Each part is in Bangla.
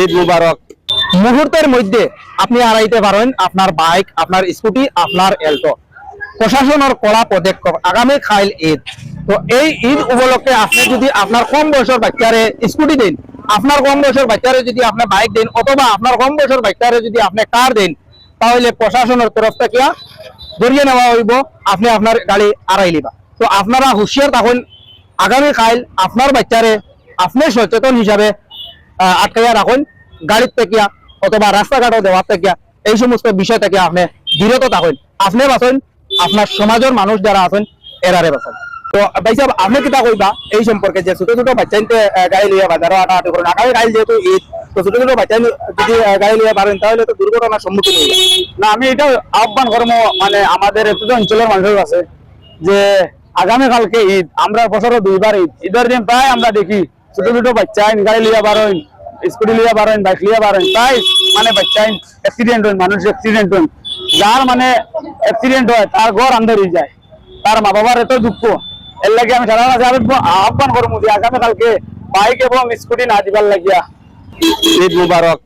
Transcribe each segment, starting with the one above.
ঈদ মুবারক। মুহূর্তের মধ্যে আপনি হারাইতে পারেন আপনার বাইক, আপনার স্কুটি, আপনার এলটো। প্রশাসনের কড়া পদক্ষেপ, আগামী খাইল ঈদ। তো এই ঈদ উপলক্ষে আপনি যদি আপনার কম বয়সের বাচ্চারে স্কুটি দেন, আপনার কম বয়সের বাচ্চারে যদি আপনি বাইক দেন, অথবা আপনার কম বয়সের বাচ্চারে যদি আপনি কার দেন, তাহলে প্রশাসনের তরফ থেকে ধরিয়ে নেওয়া হইব, আপনি আপনার গাড়ি আড়াই লিবা। তো আপনারা হুঁশিয়ার থাকুন, আগামী খাইল আপনার বাচ্চারে আপনি সচেতন হিসাবে আটকাইয়া রাখুন, গাড়ির থেকে অথবা রাস্তাঘাটও দেওয়ার থেকে, এই সমস্ত বিষয় থেকে আপনি বিরত থাকুন। আপনি বাঁচুন, আপনার সমাজের মানুষ যারা আছেন এরারে বাঁচান। তো ভাই সাহেব, আপনি কিতা কইবা এই সম্পর্কে যে ছোট ছোট বাচ্চাইতে গাড়ি লিয়া বাজারও হাঁটাহাঁটি করেন, আগামী গাড়ি যেহেতু ঈদ, তো ছোট ছোট বাচ্চা যদি গাড়ি লিয়া পারেন তাহলে তো দুর্ঘটনার সম্মুখীন হয়ে যায়। না, আমি এটা আহ্বান করবো মানে আমাদের এত অঞ্চলের মানুষের কাছে যে আগামীকালকে ঈদ, আমরা বছরে দুইবার ঈদ, ঈদের দিন প্রায় আমরা দেখি ছোট ছোট বাচ্চা গাড়ি লিয়া বারেন, স্কুটি লিয়া বারেন, বাইক লিয়া বারেন, প্রায় মানে বাচ্চা অ্যাক্সিডেন্ট হয়, মানুষ অ্যাক্সিডেন্ট হয়। যার মানে অ্যাক্সিডেন্ট হয় তার ঘর আন্ধ হয়ে যায়, তার মা বাবার এত দুঃখ। এর লাগে আমি সারা আহ্বান করবো যে আগামীকালকে বাইক এবং স্কুটি না দিবার লাগিয়া। ঈদ মুবারক।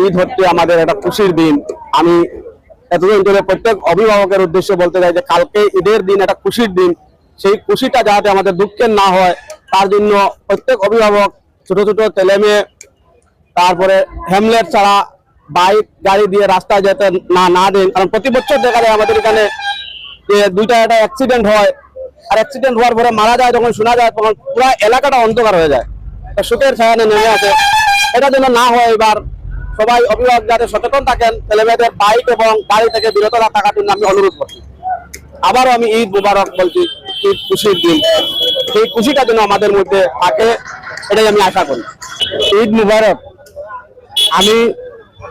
ঈদ হচ্ছে আমাদের একটা খুশির দিন। আমি এতদিন ধরে প্রত্যেক অভিভাবকের উদ্দেশ্যে বলতে চাই যে কালকে ঈদের দিন একটা খুশির দিন, সেই খুশিটা যাতে আমাদের দুঃখের না হয় তার জন্য প্রত্যেক অভিভাবক ছোট ছোট ছেলে মেয়ে, তারপরে হেলমেট ছাড়া বাইক গাড়ি দিয়ে রাস্তায় যেতে না দেন। কারণ প্রতি বছর দেখা যায় আমাদের এখানে যে দুইটা একটা অ্যাক্সিডেন্ট হয়, আর অ্যাক্সিডেন্ট হওয়ার পরে মারা যায়, যখন শোনা যায় তখন পুরো এলাকাটা অন্ধকার হয়ে যায়, শোকের ছায়া নেমে আসে। এটা যেন না হয়, এবার সবাই অভিভাবক যাতে সচেতন থাকেন, ছেলে মেয়েদের বাইক এবং গাড়ি থেকে বিরত থাকার জন্য আমি অনুরোধ করছি। আবারও আমি ঈদ মুবারক বলছি, ঈদ খুশির দিন, সেই খুশিটা যেন আমাদের মধ্যে থাকে, এটাই আমি আশা করি। ঈদ মুবারক। আমি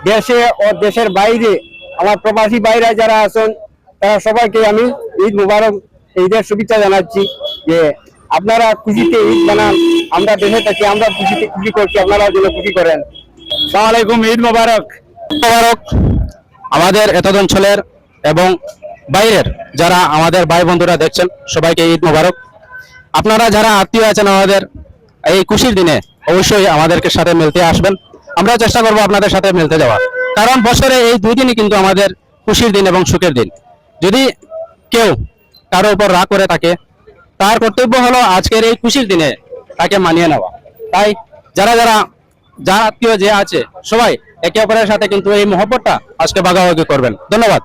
দেশে ও দেশের বাইরে আমার প্রবাসী বাইরে যারা আছেন তারা সবাইকে আমি ঈদ মুবারক, ঈদের শুভেচ্ছা জানাচ্ছি যে আপনারা খুশিতে ঈদ বানান, আমরা দেশে থাকি, আমরা খুশিতে খুশি করছি, আপনারা যেন খুশি করেন। আসসালামু আলাইকুম, ঈদ মুবারক। মুবারক আমাদের এতদ অঞ্চলের এবং বাইরের যারা আমাদের ভাই বন্ধুরা দেখছেন সবাইকে ঈদ মুবারক। আপনারা যারা আত্মীয় আছেন আমাদের এই খুশির দিনে অবশ্যই আমাদেরকে সাথে মিলতে আসবেন। আমরা চেষ্টা করব আপনাদের সাথে মিলতে যাওয়া, কারণ বছরে এই দুই দিনই কিন্তু আমাদের খুশির দিন এবং সুখের দিন। যদি কেউ কারো উপর রাগ করে থাকে, তার কর্তব্য হলো আজকের এই খুশির দিনে তাকে মানিয়ে নেওয়া। তাই যারা আত্মীয় যে আছে সবাই একে অপরের সাথে কিন্তু এই মহব্বতটা আজকে ভাগাভাগি করবেন। ধন্যবাদ।